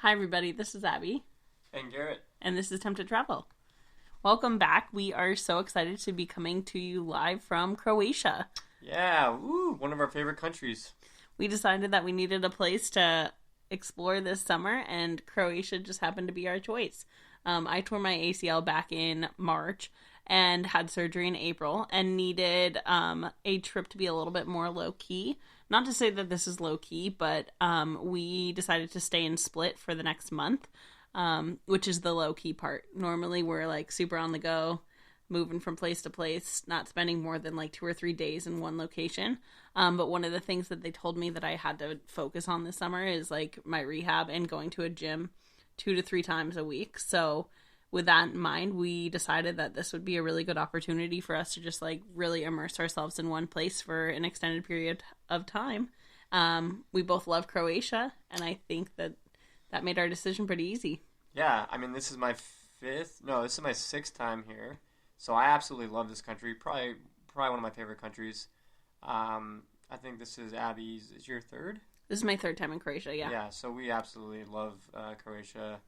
Hi, everybody. This is Abby. And Garrett. And this is Tempted Travel. Welcome back. We are so excited to be coming to you live from Croatia. Yeah, woo, one of our favorite countries. We decided that we needed a place to explore this summer, and Croatia just happened to be our choice. I tore my ACL back in March and had surgery in April and needed a trip to be a little bit more low-key. Not to say that this is low-key, but we decided to stay in Split for the next month, which is the low-key part. Normally, we're like super on the go, moving from place to place, not spending more than like 2 or 3 days in one location. But one of the things that they told me that I had to focus on this summer is like my rehab and going to a gym 2 to 3 times a week. So with that in mind, we decided that this would be a really good opportunity for us to just like really immerse ourselves in one place for an extended period of time. We both love Croatia, and I think that made our decision pretty easy. Yeah, I mean, this is my sixth time here. So I absolutely love this country. Probably one of my favorite countries. I think this is Abby's. Is your third? This is my third time in Croatia, yeah. Yeah, so we absolutely love Croatia,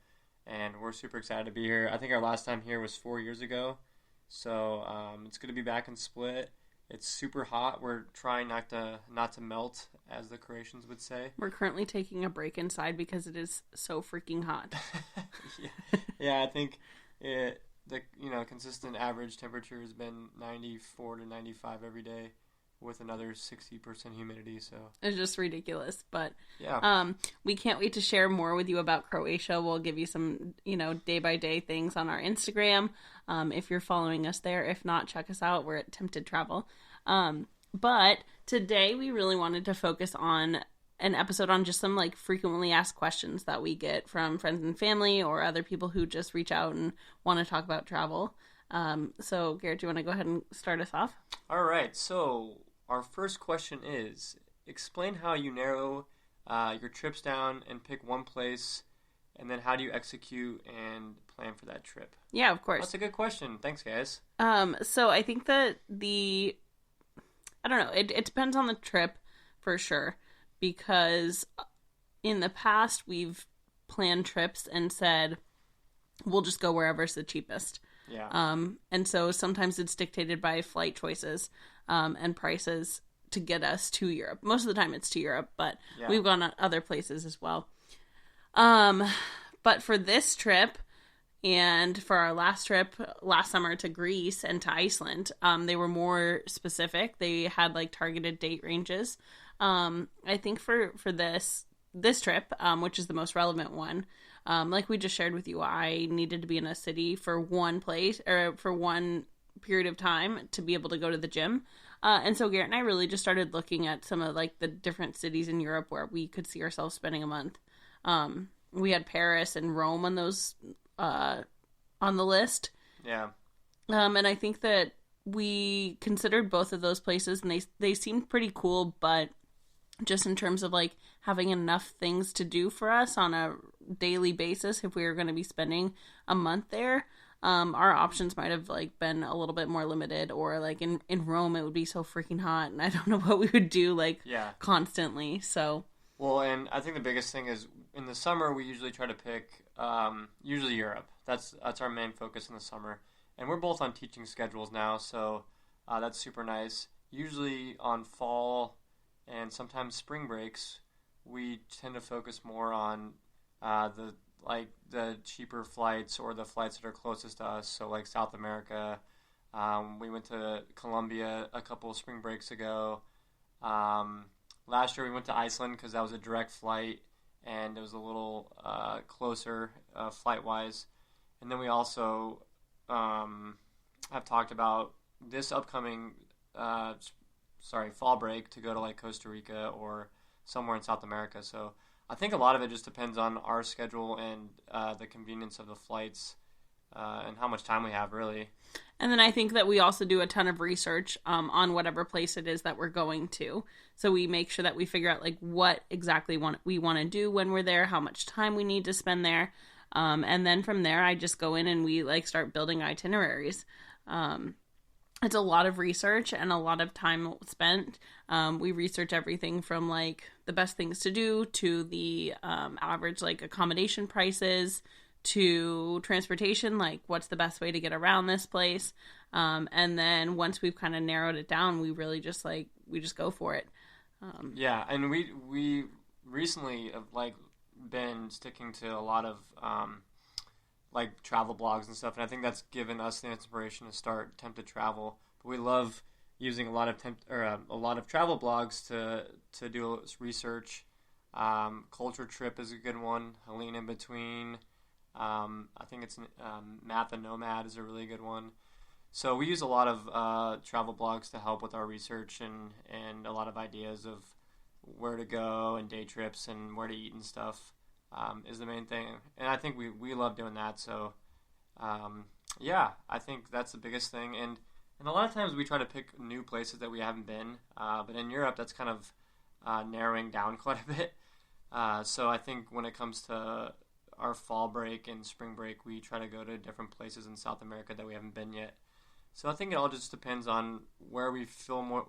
and we're super excited to be here. I think our last time here was 4 years ago. So it's good to be back in Split. It's super hot. We're trying not to melt, as the Croatians would say. We're currently taking a break inside because it is so freaking hot. Yeah, I think the consistent average temperature has been 94 to 95 every day, with another 60% humidity. So it's just ridiculous. But yeah, we can't wait to share more with you about Croatia. We'll give you some day by day things on our Instagram. If you're following us there, if not, check us out. We're at Tempted Travel. But today we really wanted to focus on an episode on just some like frequently asked questions that we get from friends and family or other people who just reach out and want to talk about travel. So Garrett, do you want to go ahead and start us off? All right. So our first question is, explain how you narrow your trips down and pick one place, and then how do you execute and plan for that trip? Yeah, of course. That's a good question. Thanks, guys. So I think that I don't know, it depends on the trip for sure, because in the past we've planned trips and said, we'll just go wherever's the cheapest. Yeah. And so sometimes it's dictated by flight choices and prices to get us to Europe. Most of the time it's to Europe, but yeah, we've gone to other places as well. But for this trip and for our last trip last summer to Greece and to Iceland, they were more specific. They had like targeted date ranges. I think for this trip, which is the most relevant one, like we just shared with you, I needed to be in a city for one place or for one period of time to be able to go to the gym. And so Garrett and I really just started looking at some of like the different cities in Europe where we could see ourselves spending a month. We had Paris and Rome on those, on the list. Yeah. And I think that we considered both of those places, and they seemed pretty cool, but just in terms of like having enough things to do for us on a daily basis, if we were going to be spending a month there, our options might have like been a little bit more limited, or like in Rome, it would be so freaking hot, and I don't know what we would do like constantly. So, well, and I think the biggest thing is in the summer, we usually try to pick, usually Europe. That's our main focus in the summer. And we're both on teaching schedules now, so that's super nice. Usually on fall and sometimes spring breaks, we tend to focus more on the cheaper flights or the flights that are closest to us. So like South America, we went to Colombia a couple of spring breaks ago. Last year we went to Iceland because that was a direct flight and it was a little closer flight-wise. And then we also have talked about this upcoming fall break to go to like Costa Rica or somewhere in South America. So I think a lot of it just depends on our schedule and the convenience of the flights and how much time we have, really. And then I think that we also do a ton of research on whatever place it is that we're going to. So we make sure that we figure out like what exactly we want to do when we're there, how much time we need to spend there. And then from there, I just go in and we like start building itineraries. it's a lot of research and a lot of time spent. We research everything from like the best things to do to the average like accommodation prices to transportation, like what's the best way to get around this place. And then once we've kind of narrowed it down, we really just we just go for it. Yeah, and we recently have like been sticking to a lot of like travel blogs and stuff, and I think that's given us the inspiration to start Tempt to Travel. But we love using a lot of travel blogs to do research. Culture Trip is a good one. Helene in Between. I think it's Math and Nomad is a really good one. So we use a lot of travel blogs to help with our research and a lot of ideas of where to go and day trips and where to eat and stuff is the main thing. And I think we love doing that. So, yeah, I think that's the biggest thing. And a lot of times we try to pick new places that we haven't been. But in Europe, that's kind of narrowing down quite a bit. So I think when it comes to our fall break and spring break, we try to go to different places in South America that we haven't been yet. So I think it all just depends on where we feel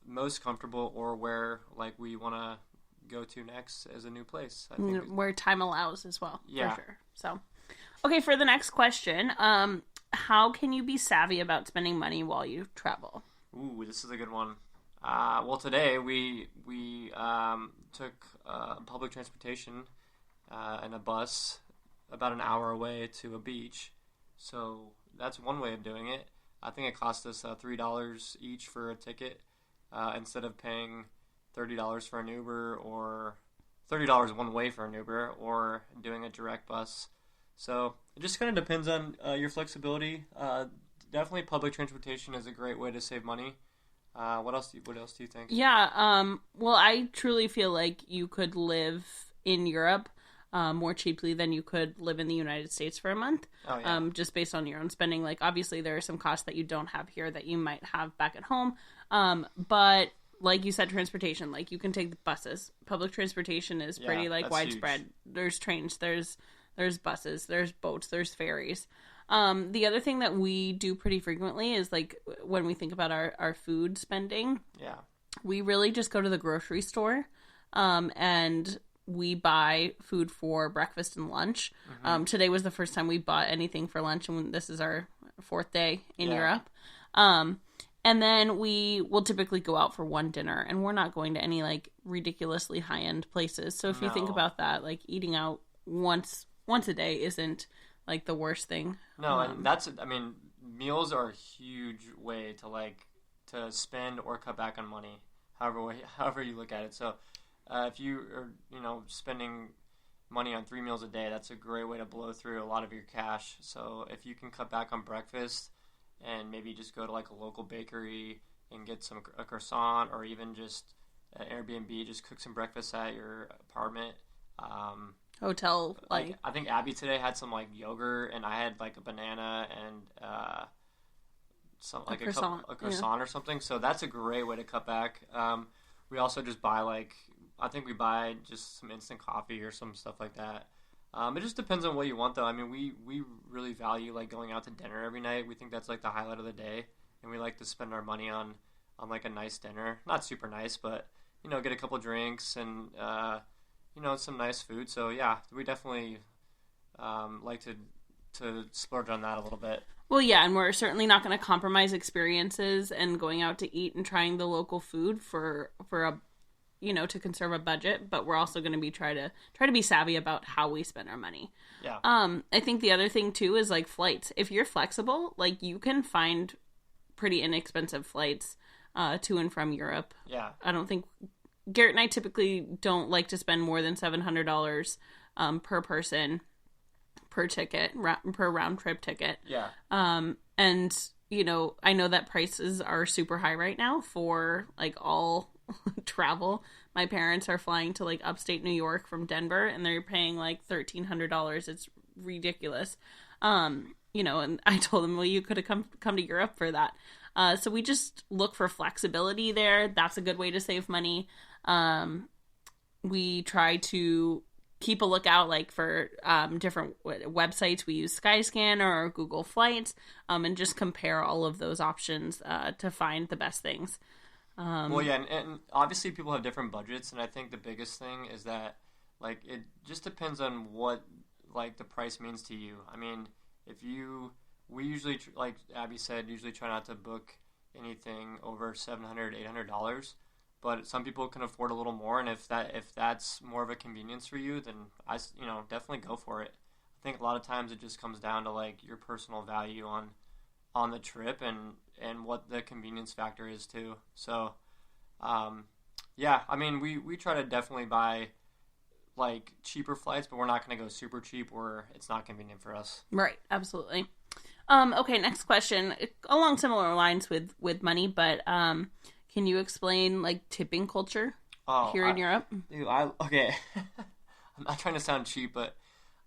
most comfortable or where like we want to go to next as a new place. I think where time allows as well. Yeah. For sure. So, okay, for the next question, how can you be savvy about spending money while you travel? Ooh, this is a good one. Well, today we took public transportation and a bus about an hour away to a beach. So that's one way of doing it. I think it cost us $3 each for a ticket instead of paying $30 for an Uber or $30 one way for an Uber or doing a direct bus. So it just kind of depends on your flexibility. Definitely public transportation is a great way to save money. What else do you think? Yeah, well, I truly feel like you could live in Europe more cheaply than you could live in the United States for a month. Oh, yeah. Just based on your own spending. Like, obviously, there are some costs that you don't have here that you might have back at home. But like you said, transportation, like you can take the buses. Public transportation is pretty widespread. Huge. There's trains, there's buses, there's boats, there's ferries. The other thing that we do pretty frequently is like when we think about our food spending. Yeah. We really just go to the grocery store and we buy food for breakfast and lunch. Mm-hmm. Today was the first time we bought anything for lunch, and this is our 4th day in Europe. And then we will typically go out for one dinner, and we're not going to any like ridiculously high-end places. So if you think about that, like eating out once a day isn't like the worst thing. No, and meals are a huge way to spend or cut back on money, however you look at it. So if you are, spending money on 3 meals a day, that's a great way to blow through a lot of your cash. So if you can cut back on breakfast and maybe just go to like a local bakery and get a croissant, or even just an Airbnb, just cook some breakfast at your apartment. Hotel, like I think Abby today had some like yogurt, and I had like a banana and a croissant or something. So that's a great way to cut back. We also just buy I think we buy just some instant coffee or some stuff like that. It just depends on what you want, though. I mean, we really value like going out to dinner every night. We think that's like the highlight of the day, and we like to spend our money on like a nice dinner. Not super nice, but get a couple drinks and some nice food. So yeah, we definitely like to splurge on that a little bit. Well, yeah, and we're certainly not going to compromise experiences and going out to eat and trying the local food for a to conserve a budget, but we're also going to be try to be savvy about how we spend our money. Yeah. I think the other thing too is like flights. If you're flexible, like you can find pretty inexpensive flights to and from Europe. Yeah. I don't think Garrett and I typically don't like to spend more than $700 per person per ticket, per round trip ticket. Yeah. And I know that prices are super high right now for like all travel. My parents are flying to like upstate New York from Denver, and they're paying like $1,300. It's ridiculous. And I told them, well, you could have come to Europe for that. So we just look for flexibility there. That's a good way to save money. We try to keep a lookout like for different websites. We use Skyscanner or Google Flights, and just compare all of those options to find the best things. Well, yeah, and obviously people have different budgets, and I think the biggest thing is that like it just depends on what like the price means to you. I mean, we usually like Abby said, usually try not to book anything over $700-$800. But some people can afford a little more, and if that's more of a convenience for you, then definitely go for it. I think a lot of times it just comes down to like your personal value on the trip and what the convenience factor is too. So, yeah, I mean we try to definitely buy like cheaper flights, but we're not going to go super cheap where it's not convenient for us. Right, absolutely. Okay, next question, along similar lines with money, but can you explain like tipping culture here in Europe? Dude, okay. I'm not trying to sound cheap, but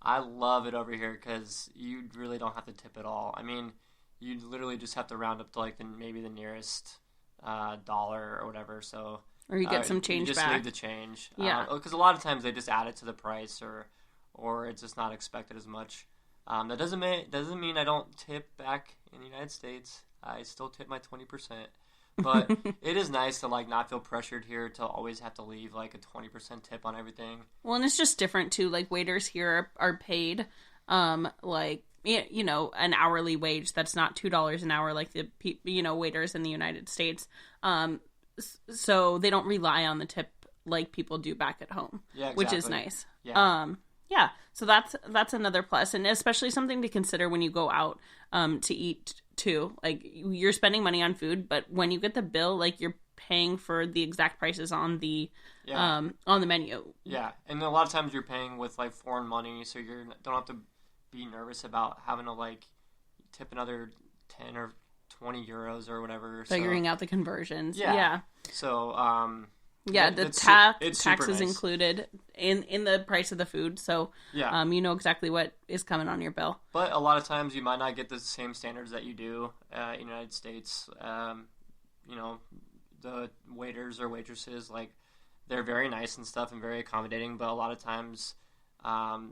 I love it over here because you really don't have to tip at all. I mean, you literally just have to round up to like maybe the nearest dollar or whatever. So or you get some change you just back. leave the change. Yeah. Because a lot of times they just add it to the price or it's just not expected as much. That doesn't mean I don't tip back in the United States. I still tip my 20%. But it is nice to like not feel pressured here to always have to leave like a 20% tip on everything. Well, and it's just different too. Like waiters here are paid, like an hourly wage that's not $2 an hour like the waiters in the United States. So they don't rely on the tip like people do back at home, yeah, exactly. Which is nice. Yeah. Yeah. So that's another plus, and especially something to consider when you go out to eat too. Like you're spending money on food, but when you get the bill, like you're paying for the exact prices on the menu. Yeah, and a lot of times you're paying with like foreign money, so you don't have to be nervous about having to like tip another 10 or 20 euros or whatever. Figuring out the conversions. Yeah. Yeah. So the tax is included in the price of the food, so yeah. You know exactly what is coming on your bill. But a lot of times you might not get the same standards that you do in the United States. The waiters or waitresses, like, they're very nice and stuff and very accommodating, but a lot of times, compared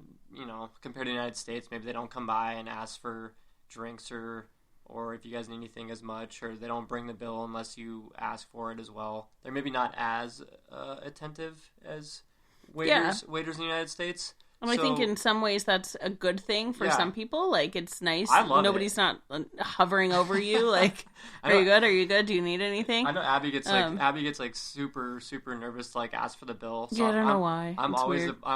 to the United States, maybe they don't come by and ask for drinks or if you guys need anything as much, or they don't bring the bill unless you ask for it as well. They're maybe not as attentive as waiters in the United States. And I think in some ways that's a good thing for some people. Like, it's nice. I love Nobody's not hovering over you. Like, are you good? Are you good? Do you need anything? I know Abby gets like super, super nervous to like ask for the bill. So yeah, I don't know why. I'm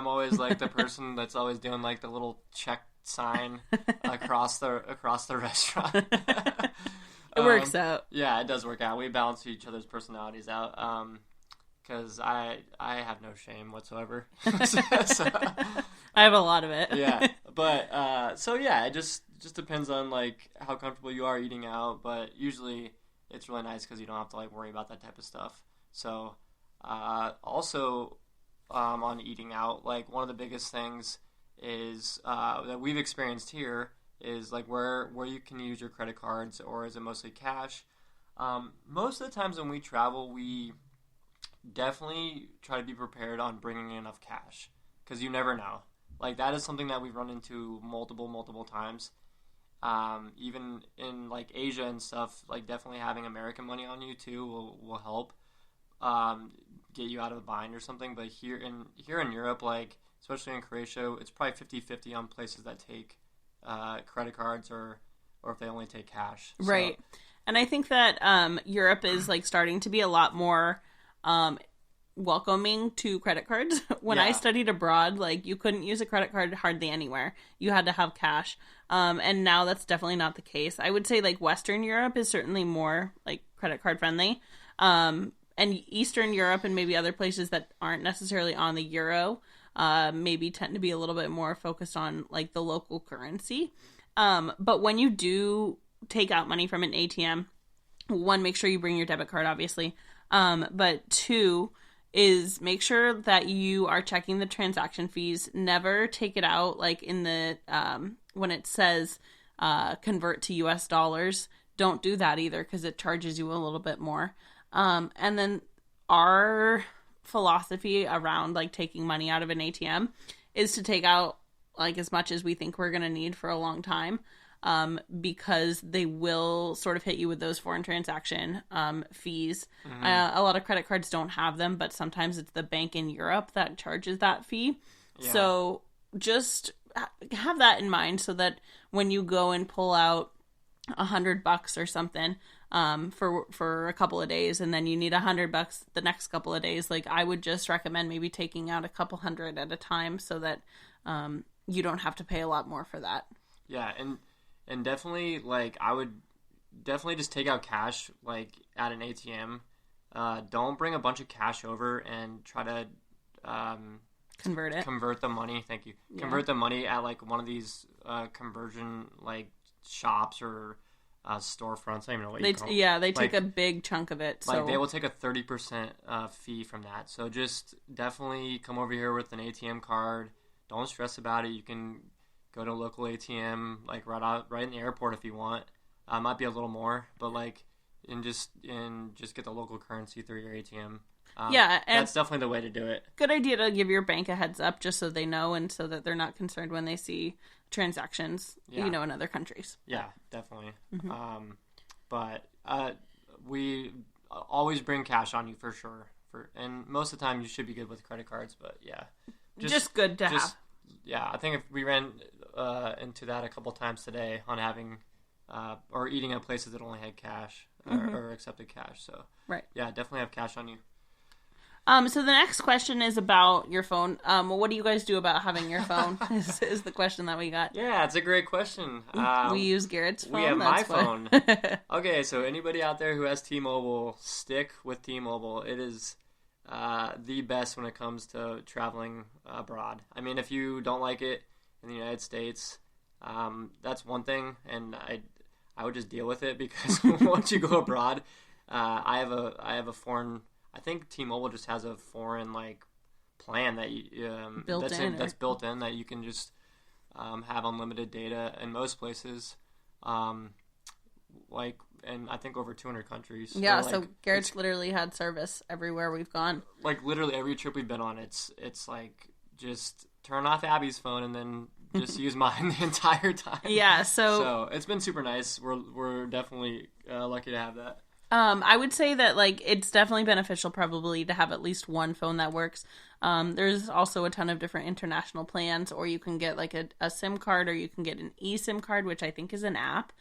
always like the person that's always doing like the little check sign across the restaurant. It works out. Yeah, it does work out. We balance each other's personalities out. Because I have no shame whatsoever. So, I have a lot of it. Yeah, but it just depends on like how comfortable you are eating out. But usually it's really nice because you don't have to like worry about that type of stuff. So also on eating out, like one of the biggest things is that we've experienced here is like where you can use your credit cards, or is it mostly cash? Most of the times when we travel, we definitely try to be prepared on bringing enough cash, because you never know. Like, that is something that we've run into multiple times. Even in like Asia and stuff, like definitely having American money on you too will help get you out of a bind or something. But here in Europe, like especially in Croatia, it's probably 50-50 on places that take credit cards or if they only take cash. Right. So, and I think that Europe is like starting to be a lot more welcoming to credit cards. When I studied abroad, like you couldn't use a credit card hardly anywhere. You had to have cash. And now that's definitely not the case. I would say like Western Europe is certainly more like credit card friendly. And Eastern Europe and maybe other places that aren't necessarily on the euro maybe tend to be a little bit more focused on like the local currency. But when you do take out money from an ATM, one, make sure you bring your debit card, obviously. But two is make sure that you are checking the transaction fees. Never take it out like in the when it says convert to US dollars. Don't do that either, because it charges you a little bit more. And then our philosophy around like taking money out of an ATM is to take out like as much as we think we're going to need for a long time. Because they will sort of hit you with those foreign transaction fees. Mm-hmm. A lot of credit cards don't have them, but sometimes it's the bank in Europe that charges that fee. Yeah. So just have that in mind so that when you go and pull out $100 or something for a couple of days, and then you need $100 the next couple of days, like I would just recommend maybe taking out a couple hundred at a time so that you don't have to pay a lot more for that. Yeah, and definitely, like, I would definitely just take out cash, like, at an ATM. Don't bring a bunch of cash over and try to convert the money. Thank you. Yeah. Convert the money at, like, one of these conversion, like, shops or storefronts. I don't even know what you call them. Yeah, they take a big chunk of it. Like, they will take a 30% fee from that. So just definitely come over here with an ATM card. Don't stress about it. You can go to a local ATM, like right in the airport if you want. Might be a little more, but like, and just get the local currency through your ATM. Yeah, and that's definitely the way to do it. Good idea to give your bank a heads up just so they know and so that they're not concerned when they see transactions, in other countries. Yeah, definitely. Mm-hmm. But we always bring cash on you for sure. And most of the time you should be good with credit cards, but yeah. Just good to have. Yeah, I think if we ran into that a couple times today on having or eating at places that only had cash or accepted cash. So right, yeah, definitely have cash on you. So the next question is about your phone. What do you guys do about having your phone? is the question that we got. Yeah, it's a great question. We use Garrett's phone. We have my phone. Okay, so anybody out there who has T-Mobile, stick with T-Mobile. It is the best when it comes to traveling abroad. I mean, if you don't like it in the United States, that's one thing, and I would just deal with it because once you go abroad, I have a foreign. I think T-Mobile just has a foreign like plan that that's built in that you can just have unlimited data in most places, and I think over 200 countries. Yeah, so Garrett's literally had service everywhere we've gone. Like literally every trip we've been on, it's like just turn off Abby's phone and then just use mine the entire time. Yeah, so it's been super nice. We're definitely lucky to have that. I would say that like it's definitely beneficial probably to have at least one phone that works. There's also a ton of different international plans, or you can get like a SIM card, or you can get an eSIM card, which I think is an app.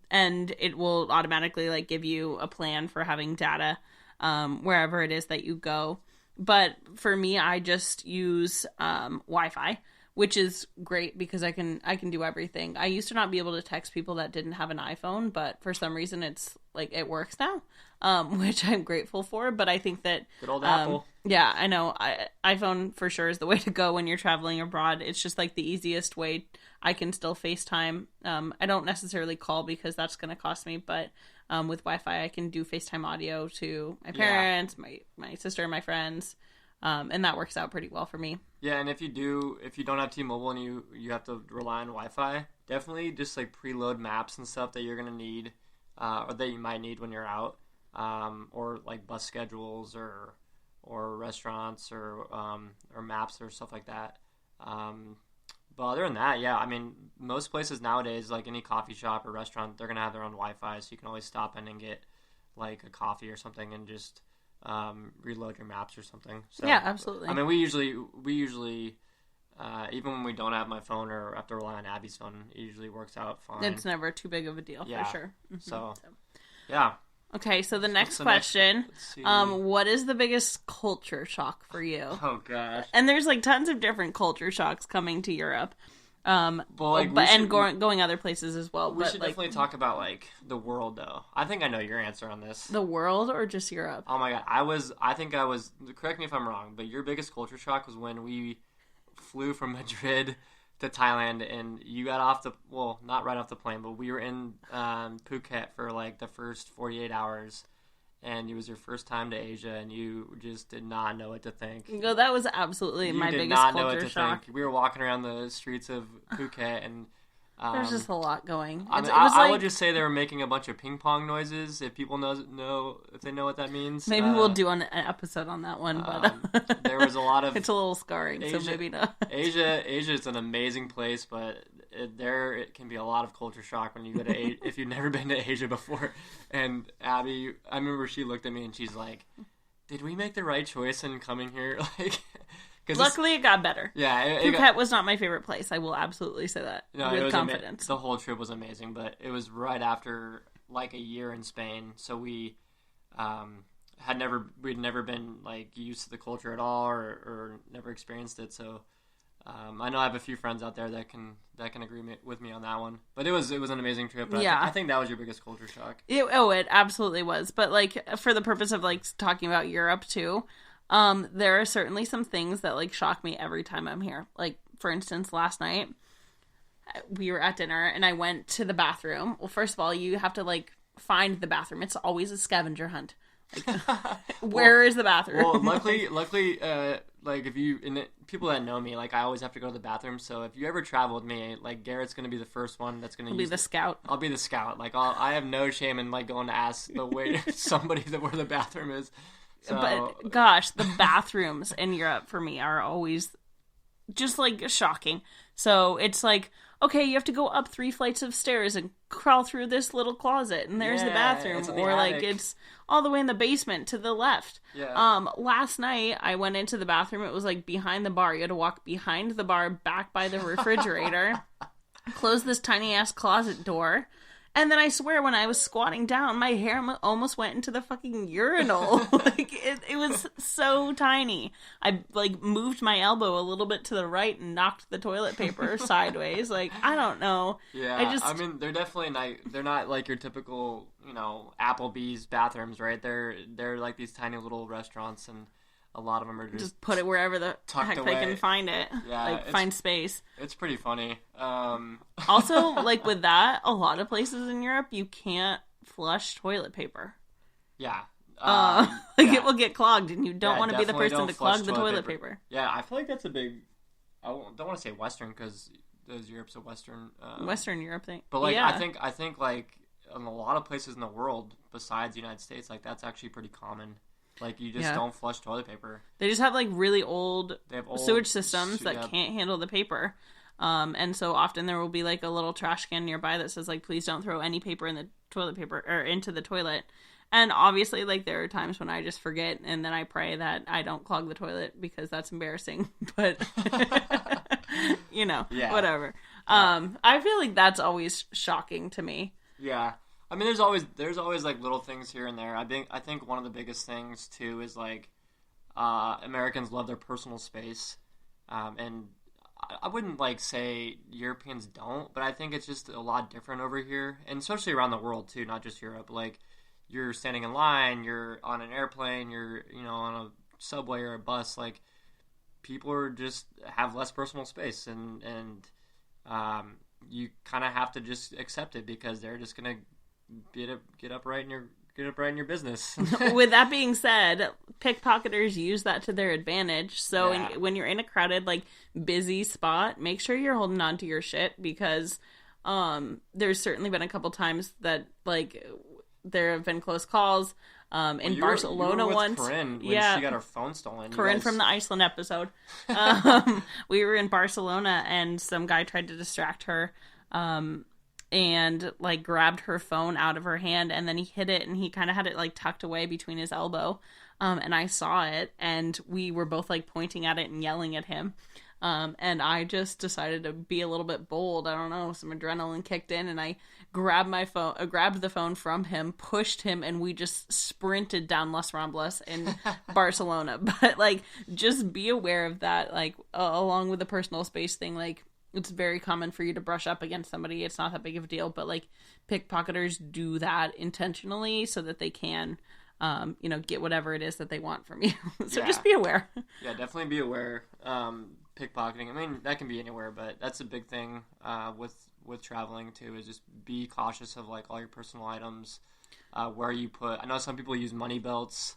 And it will automatically like give you a plan for having data wherever it is that you go. But for me, I just use Wi-Fi, which is great because I can do everything. I used to not be able to text people that didn't have an iPhone, but for some reason it's like it works now, which I'm grateful for. But I think that good old Apple. Yeah, I know. iPhone for sure is the way to go when you're traveling abroad. It's just like the easiest way. I can still FaceTime. I don't necessarily call because that's going to cost me, but with Wi-Fi I can do FaceTime audio to my parents, my sister, my friends. And that works out pretty well for me. Yeah, and if you don't have T-Mobile and you have to rely on Wi-Fi, definitely just like preload maps and stuff that you're gonna need, or that you might need when you're out, or like bus schedules or restaurants or maps or stuff like that. But other than that, yeah, I mean, most places nowadays, like any coffee shop or restaurant, they're gonna have their own Wi-Fi, so you can always stop in and get like a coffee or something and just reload your maps or something. So, yeah, absolutely. I mean, we usually even when we don't have my phone or have to rely on Abby's phone, it usually works out fine. It's never too big of a deal, for sure. Mm-hmm. So, yeah. Okay, so the next question, what is the biggest culture shock for you? Oh, gosh. And there's like tons of different culture shocks coming to Europe. Going other places as well. We should definitely talk about like the world, though. I think I know your answer on this. The world or just Europe? Oh my god, I think I was. Correct me if I'm wrong, but your biggest culture shock was when we flew from Madrid to Thailand, and you got off not right off the plane, but we were in Phuket for like the first 48 hours. And it was your first time to Asia, and you just did not know what to think. No, that was absolutely my biggest culture shock. We were walking around the streets of Phuket, and There's just a lot going. I, mean, I would just say they were making a bunch of ping pong noises. If people know if they know what that means, maybe we'll do an episode on that one. But there was a lot of it's a little scarring, so maybe not. Asia is an amazing place, but it can be a lot of culture shock when you go to if you've never been to Asia before. And Abby, I remember she looked at me and she's like, "Did we make the right choice in coming here?" Like. Luckily, it got better. Yeah, Phuket was not my favorite place. I will absolutely say that with confidence. The whole trip was amazing, but it was right after like a year in Spain, so we we'd never been like used to the culture at all, or never experienced it. So I know I have a few friends out there that can agree with me on that one. But it was an amazing trip. But I think that was your biggest culture shock. It absolutely was. But like for the purpose of like talking about Europe too. There are certainly some things that like shock me every time I'm here. Like, for instance, last night we were at dinner and I went to the bathroom. Well, first of all, you have to like find the bathroom. It's always a scavenger hunt. Like, where is the bathroom? Well, luckily, like people that know me, like I always have to go to the bathroom. So if you ever travel with me, like Garrett's going to be the first one that's going to be the scout. I'll be the scout. Like I have no shame in like going to ask the way somebody where the bathroom is. So, but gosh, the bathrooms in Europe for me are always just like shocking. So it's like, okay, you have to go up 3 flights of stairs and crawl through this little closet, and there's the bathroom, or like it's all the way in the basement to the left. Yeah. Last night I went into the bathroom. It was like behind the bar. You had to walk behind the bar, back by the refrigerator, close this tiny ass closet door. And then I swear when I was squatting down, my hair almost went into the fucking urinal. Like, it was so tiny. I, like, moved my elbow a little bit to the right and knocked the toilet paper sideways. Like, I don't know. Yeah, I mean, they're definitely they're not like your typical, Applebee's bathrooms, right? They're like these tiny little restaurants, and a lot of them are just put it wherever the heck away. They can find it. Yeah, like find space. It's pretty funny. Also, like with that, a lot of places in Europe you can't flush toilet paper. Yeah. It will get clogged, and you don't want to be the person to clog the toilet paper. Yeah, I feel like that's a big. I don't want to say Western because Europe's a Western. Western Europe thing. But like, I think like in a lot of places in the world besides the United States, like that's actually pretty common. Like, you just don't flush toilet paper. They just have, like, really old sewage systems that can't handle the paper. And so often there will be, like, a little trash can nearby that says, like, please don't throw any paper in the toilet paper, or into the toilet. And obviously, like, there are times when I just forget, and then I pray that I don't clog the toilet, because that's embarrassing. But, whatever. I feel like that's always shocking to me. Yeah. I mean, there's always like little things here and there. I think one of the biggest things too is like Americans love their personal space, and I wouldn't like say Europeans don't, but I think it's just a lot different over here, and especially around the world too, not just Europe. Like you're standing in line, you're on an airplane, you're on a subway or a bus. Like people are just have less personal space, and you kind of have to just accept it because they're just gonna get up right in your business. With that being said, pickpocketers use that to their advantage. So when you're in a crowded, like busy spot, make sure you're holding on to your shit, because there's certainly been a couple times that like there have been close calls. In Barcelona once, Corinne, when she got her phone stolen. Corinne from the Iceland episode. We were in Barcelona and some guy tried to distract her. And like grabbed her phone out of her hand, and then he hid it, and he kind of had it like tucked away between his elbow. And I saw it, and we were both like pointing at it and yelling at him. And I just decided to be a little bit bold. I don't know, some adrenaline kicked in, and I grabbed the phone from him, pushed him, and we just sprinted down Las Ramblas in Barcelona. But like, just be aware of that, like along with the personal space thing, like. It's very common for you to brush up against somebody. It's not that big of a deal, but like pickpocketers do that intentionally so that they can, get whatever it is that they want from you. So just be aware. Yeah, definitely be aware. Pickpocketing, I mean, that can be anywhere, but that's a big thing with traveling too, is just be cautious of like all your personal items, where you put. I know some people use money belts.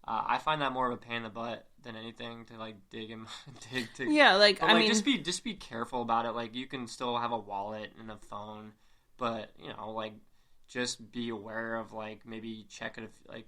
I find that more of a pain in the butt than anything to like dig and dig to. Yeah, like But I like mean, just be careful about it. Like you can still have a wallet and a phone, but you know like just be aware of like maybe check it if like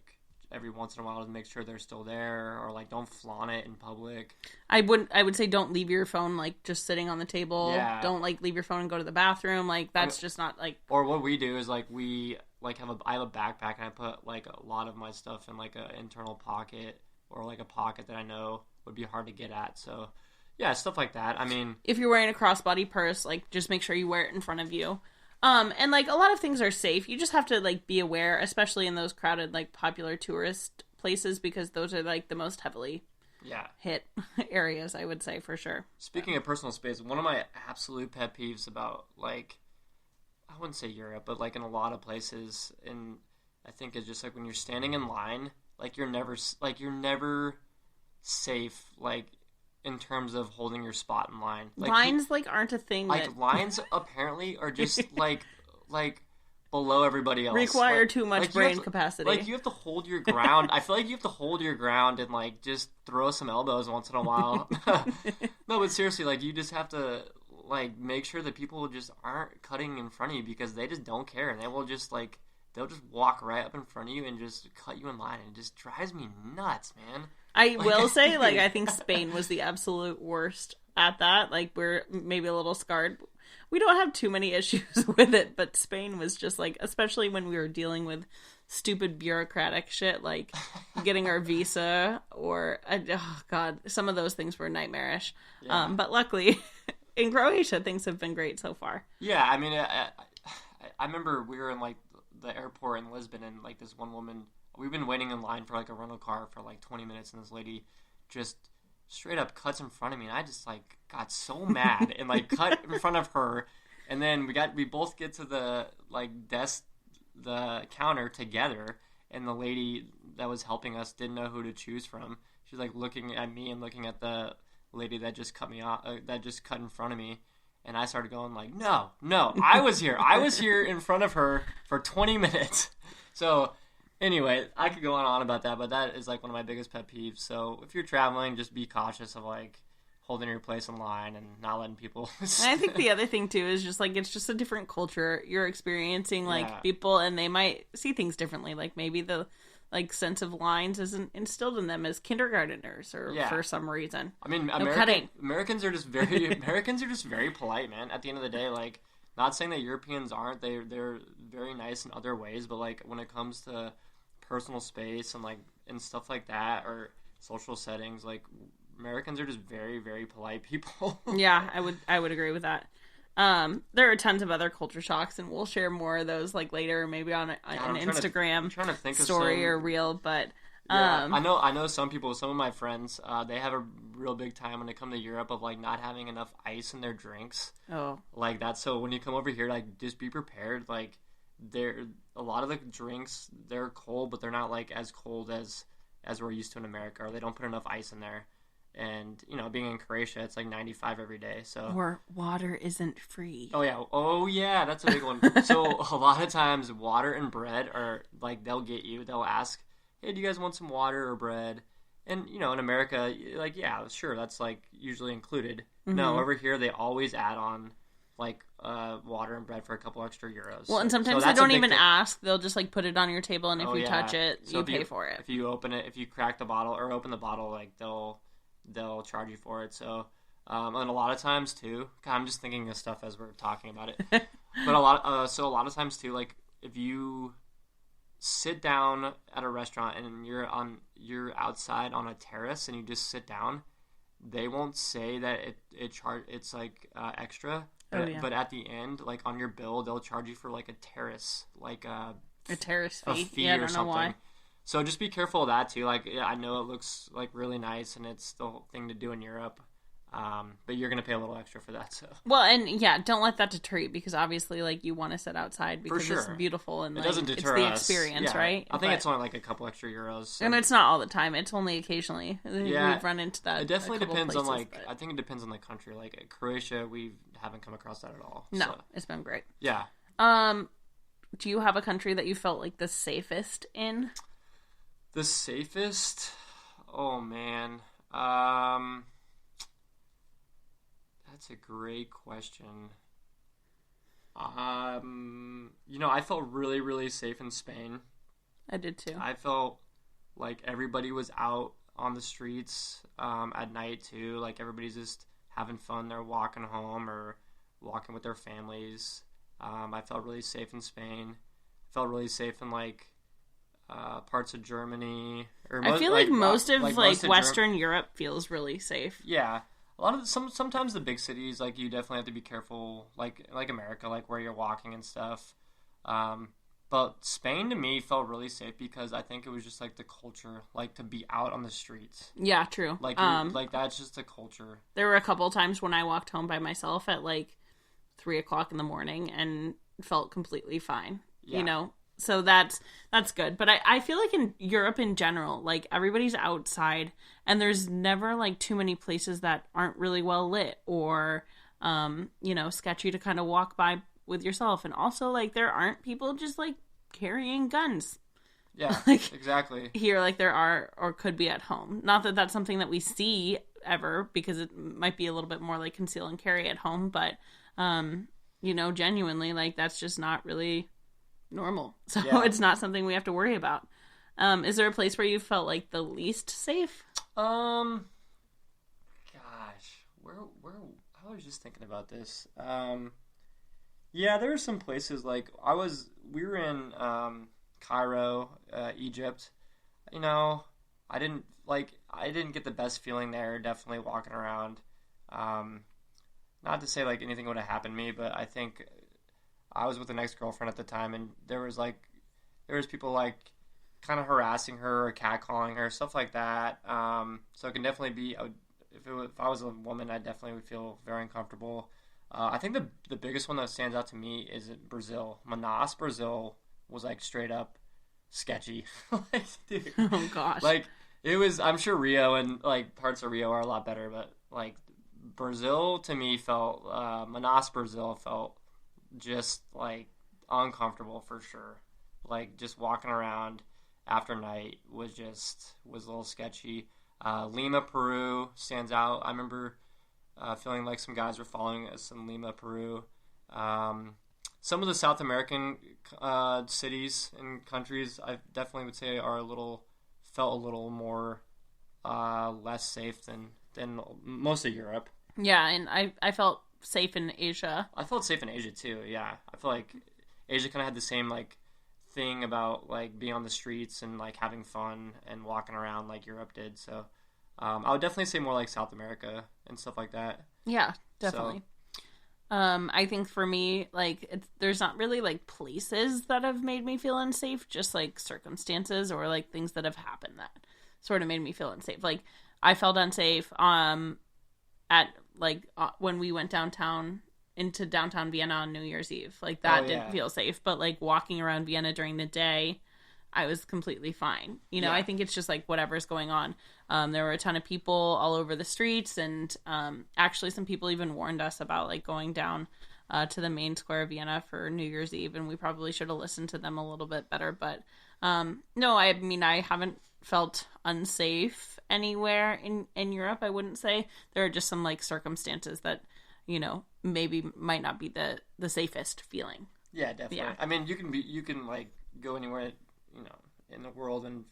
every once in a while to make sure they're still there, or like don't flaunt it in public. I would say don't leave your phone like just sitting on the table. Yeah. Don't like leave your phone and go to the bathroom. Like that's just not like. Or what we do is like we like I have a backpack and I put like a lot of my stuff in like an internal pocket or like a pocket that I know would be hard to get at. So yeah, stuff like that. I mean, If you're wearing a crossbody purse, like just make sure you wear it in front of you. And like a lot of things are safe. You just have to like be aware, especially in those crowded like popular tourist places, because those are like the most heavily yeah. hit areas, I would say, for sure. Speaking of personal space, one of my absolute pet peeves about like I wouldn't say Europe, but like in a lot of places, and I think it's just like when you're standing in line, like you're never safe, like in terms of holding your spot in line. Like, Lines like aren't a thing like that lines apparently are just like below everybody else. require like, two much like brain capacity. Like you have to hold your ground. I feel like you have to hold your ground and like just throw some elbows once in a while. No, but seriously, like you just have to like make sure that people just aren't cutting in front of you because they just don't care and they will just like they'll just walk right up in front of you and just cut you in line and it just drives me nuts, man. I will say, like, I think Spain was the absolute worst at that. Like, we're maybe a little scarred. We don't have too many issues with it, but Spain was just, like, especially when we were dealing with stupid bureaucratic shit, like getting our visa or, oh, God, some of those things were nightmarish. Yeah. But luckily, in Croatia, things have been great so far. Yeah, I mean, I remember we were in, like, the airport in Lisbon and, like, this one woman... We've been waiting in line for, like, a rental car for, like, 20 minutes, and this lady just straight up cuts in front of me, and I just, like, got so mad and, like, cut in front of her, and then we both get to the, like, desk, the counter together, and the lady that was helping us didn't know who to choose from. She was, like, looking at me and looking at the lady that just cut me off, that just cut in front of me, and I started going, like, no, I was here in front of her for 20 minutes, so... Anyway, I could go on about that, but that is, like, one of my biggest pet peeves. So, if you're traveling, just be cautious of, like, holding your place in line and not letting people... And I think the other thing, too, is just, like, it's just a different culture. You're experiencing, like, people, and they might see things differently. Like, maybe the, like, sense of lines isn't instilled in them as kindergarteners or for some reason. I mean, Americans are just very polite, man. At the end of the day, like, not saying that Europeans aren't. They're very nice in other ways, but, like, when it comes to... personal space and like and stuff like that or social settings, like Americans are just very, very polite people. Yeah, I would agree with that. There are tons of other culture shocks, and we'll share more of those like later, maybe on an Instagram trying to think story or reel. But I know some people, some of my friends, they have a real big time when they come to Europe of like not having enough ice in their drinks. Oh, like that. So when you come over here, like just be prepared. Like a lot of the drinks, they're cold, but they're not like as cold as we're used to in America, or they don't put enough ice in there. And you know, being in Croatia, it's like 95 every day. So or water isn't free. Oh yeah, that's a big one. So a lot of times, water and bread are like they'll get you. They'll ask, "Hey, do you guys want some water or bread?" And you know, in America, like yeah, sure, that's like usually included. Mm-hmm. No, over here they always add on like water and bread for a couple extra euros. Well, and sometimes they don't even ask. They'll just like put it on your table, and if you touch it, you pay for it. If you open it, if you crack the bottle or open the bottle, like they'll charge you for it. So, and a lot of times too, God, I'm just thinking of stuff as we're talking about it. But a lot of times too, like if you sit down at a restaurant and you're outside on a terrace and you just sit down, they won't say that it's like extra. But at the end, like on your bill, they'll charge you for like a terrace, like a terrace fee yeah, I or don't something. Know why. So just be careful of that too. Like yeah, I know it looks like really nice and it's the whole thing to do in Europe, but you're gonna pay a little extra for that. So well, and yeah, don't let that deter you because obviously, like you want to sit outside because it's beautiful and it like, doesn't deter it's the us. experience, Yeah. right? I think it's only like a couple extra euros, so. And it's not all the time. It's only occasionally. Yeah, we've run into that. It definitely depends places, on like. But... I think it depends on the country. Like Croatia, we haven't come across that at all. No, so. It's been great. Yeah. Do you have a country that you felt like the safest in? The safest? Oh man. Um, that's a great question. I felt really, really safe in Spain. I did too. I felt like everybody was out on the streets at night too. Like everybody's just having fun. They're walking home or walking with their families. I felt really safe in Spain. I felt really safe in like parts of Germany. I feel like most of Western Europe feels really safe. Yeah, a lot of sometimes the big cities, like you definitely have to be careful, like America, like where you're walking and stuff. But Spain to me felt really safe because I think it was just like the culture, like to be out on the streets. Yeah, true. Like that's just the culture. There were a couple of times when I walked home by myself at like 3 o'clock in the morning and felt completely fine. Yeah. So that's good. But I feel like in Europe in general, like everybody's outside and there's never like too many places that aren't really well lit or sketchy to kind of walk by with yourself. And also like there aren't people just like carrying guns. Yeah, like, exactly. Here like there are or could be at home. Not that that's something that we see ever because it might be a little bit more like conceal and carry at home, but genuinely like that's just not really normal. So Yeah. It's not something we have to worry about. Is there a place where you felt like the least safe? Gosh, where I was just thinking about this. Yeah, there were some places like we were in Cairo, Egypt. I didn't get the best feeling there. Definitely walking around. Not to say like anything would have happened to me, but I think I was with an ex-girlfriend at the time, and there was people like kind of harassing her or catcalling her, stuff like that. So it can definitely be if I was a woman, I definitely would feel very uncomfortable. I think the biggest one that stands out to me is Brazil. Manaus, Brazil was like straight up sketchy. Like, dude, Oh gosh. like it was. I'm sure Rio and like parts of Rio are a lot better, but like Brazil to me felt Manaus, Brazil felt just like uncomfortable for sure. Like just walking around after night was a little sketchy. Lima, Peru stands out. I remember feeling like some guys were following us in Lima, Peru. Some of the South American cities and countries, I definitely would say felt a little more less safe than most of Europe. Yeah, and I felt safe in Asia. I felt safe in Asia too. Yeah, I feel like Asia kind of had the same like thing about like being on the streets and like having fun and walking around like Europe did. So I would definitely say more like South America and stuff like that. Yeah, definitely. I think for me, like there's not really like places that have made me feel unsafe, just like circumstances or like things that have happened that sort of made me feel unsafe. Like I felt unsafe at like when we went into downtown Vienna on New Year's Eve. Like that didn't feel safe, but like walking around Vienna during the day, I was completely fine. I think it's just like whatever's going on. There were a ton of people all over the streets, and actually some people even warned us about like going down to the main square of Vienna for New Year's Eve, and we probably should have listened to them a little bit better. But no, I mean, I haven't felt unsafe anywhere in Europe, I wouldn't say. There are just some like circumstances that, maybe might not be the safest feeling. Yeah, definitely. Yeah. I mean, you can like go anywhere, in the world and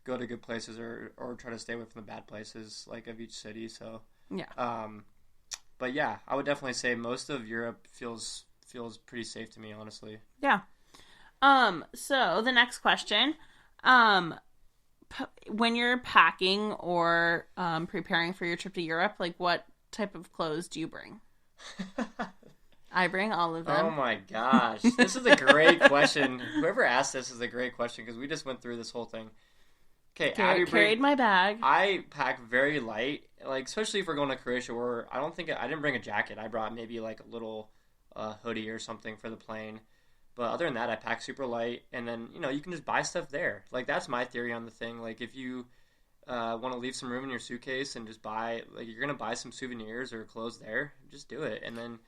go to good places or try to stay away from the bad places like of each city. So yeah. But yeah, I would definitely say most of Europe feels pretty safe to me, honestly. Yeah. So the next question, when you're packing or preparing for your trip to Europe, like what type of clothes do you bring? I bring all of them. Oh my gosh. This is a great question. Whoever asked this is a great question because we just went through this whole thing. Okay, Garrett carried my bag. I pack very light, like especially if we're going to Croatia where I didn't bring a jacket. I brought maybe like a little hoodie or something for the plane. But other than that, I pack super light, and then, you can just buy stuff there. Like, that's my theory on the thing. Like, if you want to leave some room in your suitcase and just buy, like, you're going to buy some souvenirs or clothes there, just do it. And then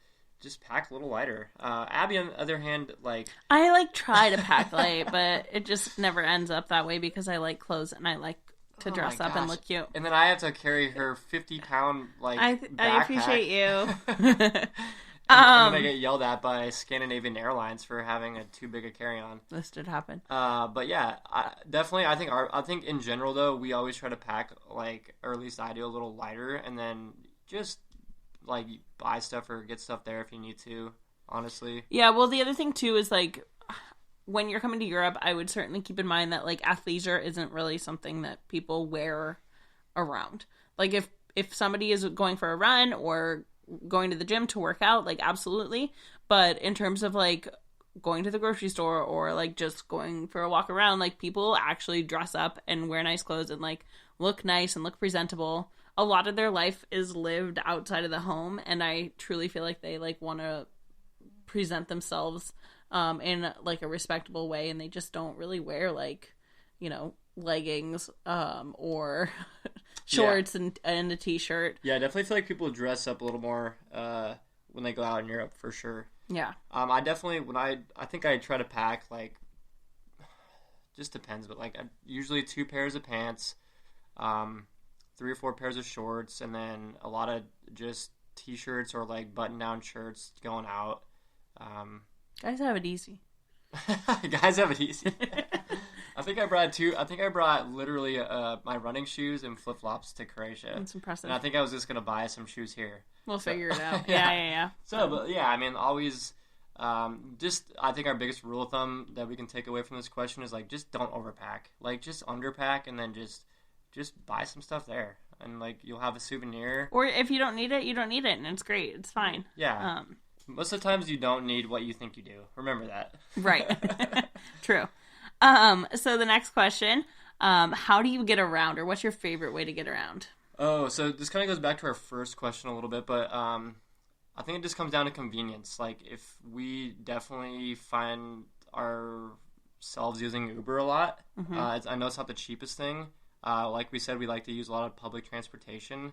just pack a little lighter. Abby, on the other hand, like I like try to pack light, but it just never ends up that way because I like clothes and I like to dress up and look cute. And then I have to carry her 50-pound I backpack. appreciate you. And then I get yelled at by Scandinavian Airlines for having too big a carry-on. This did happen. But yeah, definitely. I think in general though, we always try to pack like, or at least I do, a little lighter, and then just like buy stuff or get stuff there if you need to. Honestly. Yeah. Well, the other thing too is like when you're coming to Europe, I would certainly keep in mind that like athleisure isn't really something that people wear around. Like if somebody is going for a run or going to the gym to work out, like absolutely, but in terms of like going to the grocery store or like just going for a walk around, like people actually dress up and wear nice clothes and like look nice and look presentable. A lot of their life is lived outside of the home, and I truly feel like they like want to present themselves in like a respectable way, and they just don't really wear like, you know, leggings or shorts and a t-shirt. Yeah, I definitely feel like people dress up a little more when they go out in Europe, for sure. Yeah. I definitely, I think I try to pack, like, just depends, but like usually 2 pairs of pants, 3 or 4 pairs of shorts, and then a lot of just t-shirts or like button-down shirts going out. Guys have it easy. Guys have it easy. I think I brought literally my running shoes and flip-flops to Croatia. That's impressive. And I think I was just going to buy some shoes here. We'll figure it out. Yeah. So, but yeah, I mean, always, I think our biggest rule of thumb that we can take away from this question is, like, just don't overpack. Like, just underpack and then just buy some stuff there. And, like, you'll have a souvenir. Or if you don't need it, you don't need it, and it's great. It's fine. Yeah. Most of the times you don't need what you think you do. Remember that. Right. True. So the next question, how do you get around, or what's your favorite way to get around? Oh, so this kind of goes back to our first question a little bit, but I think it just comes down to convenience. Like, if we definitely find ourselves using Uber a lot, I know it's not the cheapest thing. Like we said, we like to use a lot of public transportation.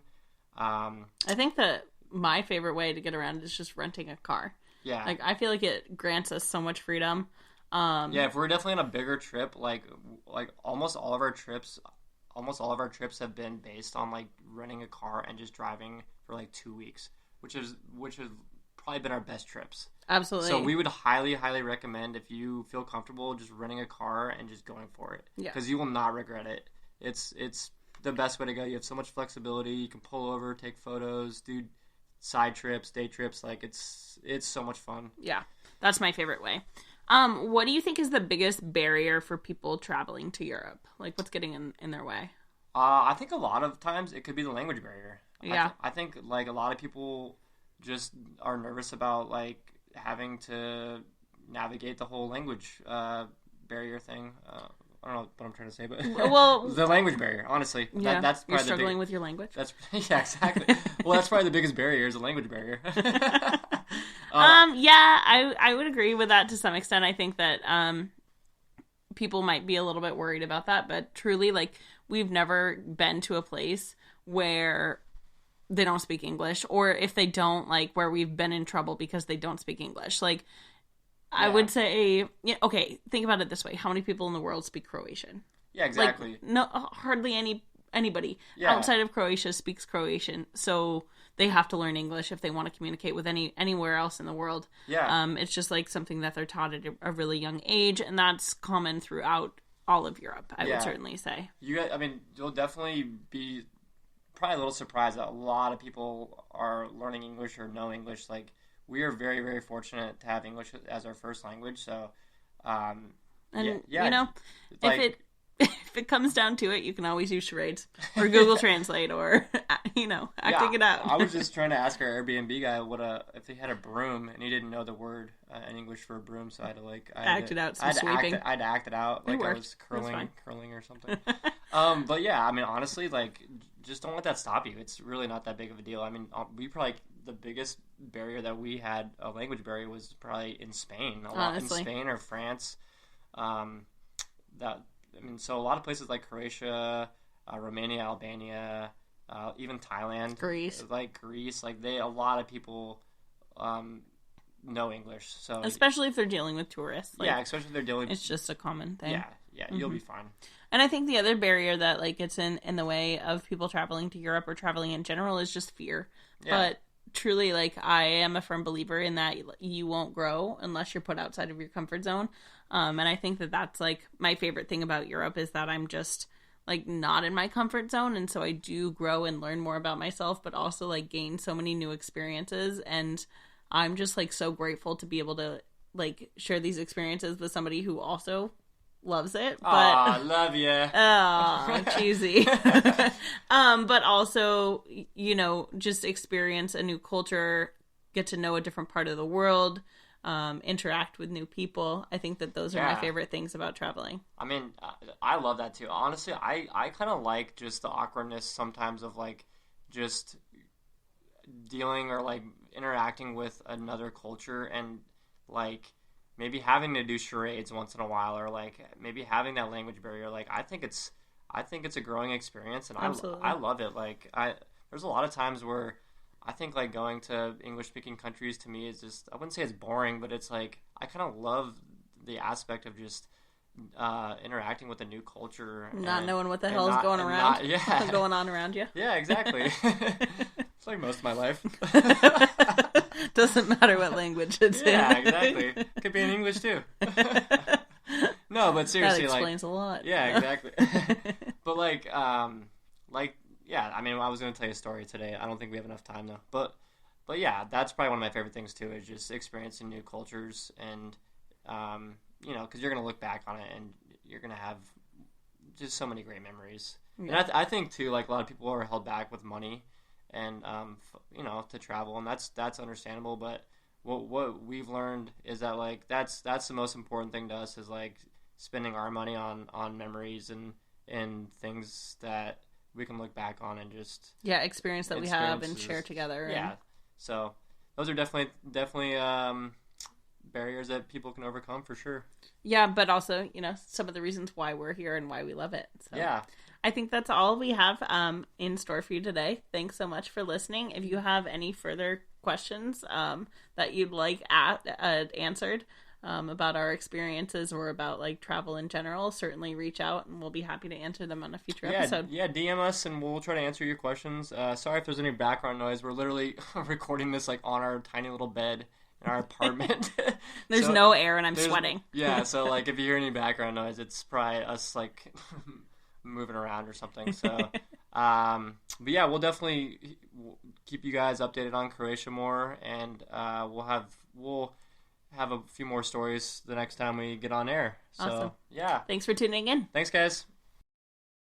I think that my favorite way to get around is just renting a car. Yeah. Like, I feel like it grants us so much freedom. Yeah, if we're definitely on a bigger trip, like almost all of our trips have been based on like renting a car and just driving for like 2 weeks, which has probably been our best trips. Absolutely. So we would highly, highly recommend, if you feel comfortable, just renting a car and just going for it. Yeah. Because you will not regret it. It's the best way to go. You have so much flexibility. You can pull over, take photos, do side trips, day trips. Like, it's so much fun. Yeah, that's my favorite way. What do you think is the biggest barrier for people traveling to Europe? Like, what's getting in their way? I think a lot of times it could be the language barrier. Yeah. I think like a lot of people just are nervous about like having to navigate the whole language barrier thing. I don't know what I'm trying to say, but well, the language barrier, honestly. Yeah, That's you're struggling with your language? Yeah, exactly. Well, that's probably the biggest barrier, is the language barrier. Yeah, I would agree with that to some extent. I think that people might be a little bit worried about that, but truly, like, we've never been to a place where they don't speak English, or if they don't, like, where we've been in trouble because they don't speak English. Like, I would say, okay, think about it this way. How many people in the world speak Croatian? Yeah, exactly. Like, no, hardly anybody outside of Croatia speaks Croatian, so they have to learn English if they want to communicate with anywhere else in the world. Yeah. It's just like something that they're taught at a really young age, and that's common throughout all of Europe, I would certainly say. You'll definitely be probably a little surprised that a lot of people are learning English or know English. Like, we are very, very fortunate to have English as our first language. So, if it comes down to it, you can always use charades or Google Translate or, acting it out. I was just trying to ask our Airbnb guy if he had a broom, and he didn't know the word in English for a broom, so I had to act it out. Some sweeping. I had to act it out like I was curling or something. But yeah, I mean, honestly, like, just don't let that stop you. It's really not that big of a deal. I mean, the biggest barrier that we had, a language barrier, was probably in Spain. In Spain or France. So a lot of places like Croatia, Romania, Albania, even Thailand, Greece, a lot of people know English. So especially if they're dealing with tourists. Yeah, especially if they're dealing. It's just a common thing. Yeah, you'll be fine. And I think the other barrier that like gets in the way of people traveling to Europe or traveling in general is just fear. Yeah. But truly, like, I am a firm believer in that you won't grow unless you're put outside of your comfort zone. And I think that that's like my favorite thing about Europe is that I'm just like not in my comfort zone, and so I do grow and learn more about myself, but also like gain so many new experiences. And I'm just like so grateful to be able to like share these experiences with somebody who also loves it. But love you. Oh, cheesy. But also, you know, just experience a new culture, get to know a different part of the world, interact with new people. I think that those are my favorite things about traveling. I mean, I love that too. Honestly, I kind of like just the awkwardness sometimes of like just dealing or like interacting with another culture and like maybe having to do charades once in a while, or like maybe having that language barrier. Like I think it's a growing experience, and I love it. Like there's a lot of times where I think like going to English speaking countries to me is just, I wouldn't say it's boring, but it's like I kind of love the aspect of just interacting with a new culture, not knowing what the hell is going around, going on around you. Yeah, exactly. It's like most of my life. Doesn't matter what language it's in. Yeah, exactly. Could be in English too. No, but seriously, that explains a lot. Yeah, exactly. But yeah, I mean, I was going to tell you a story today. I don't think we have enough time though. But yeah, that's probably one of my favorite things too, is just experiencing new cultures, and you know, because you're going to look back on it and you're going to have just so many great memories. Yeah. And I think too, like a lot of people are held back with money and you know, to travel, and that's understandable. But what we've learned is that like that's the most important thing to us, is like spending our money on memories and things that we can look back on and just experience that we have and share together. Yeah, so those are definitely barriers that people can overcome for sure. Yeah, but also, you know, some of the reasons why we're here and why we love it. So yeah. I think that's all we have in store for you today. Thanks so much for listening. If you have any further questions that you'd like answered about our experiences or about like travel in general, certainly reach out and we'll be happy to answer them on a future episode. Yeah, DM us and we'll try to answer your questions. Sorry if there's any background noise. We're literally recording this like on our tiny little bed in our apartment. There's no air and I'm sweating. Yeah, so like if you hear any background noise, it's probably us like moving around or something. So but yeah, we'll definitely keep you guys updated on Croatia more, and we'll have a few more stories the next time we get on air. So awesome. yeah, thanks for tuning in. Thanks guys.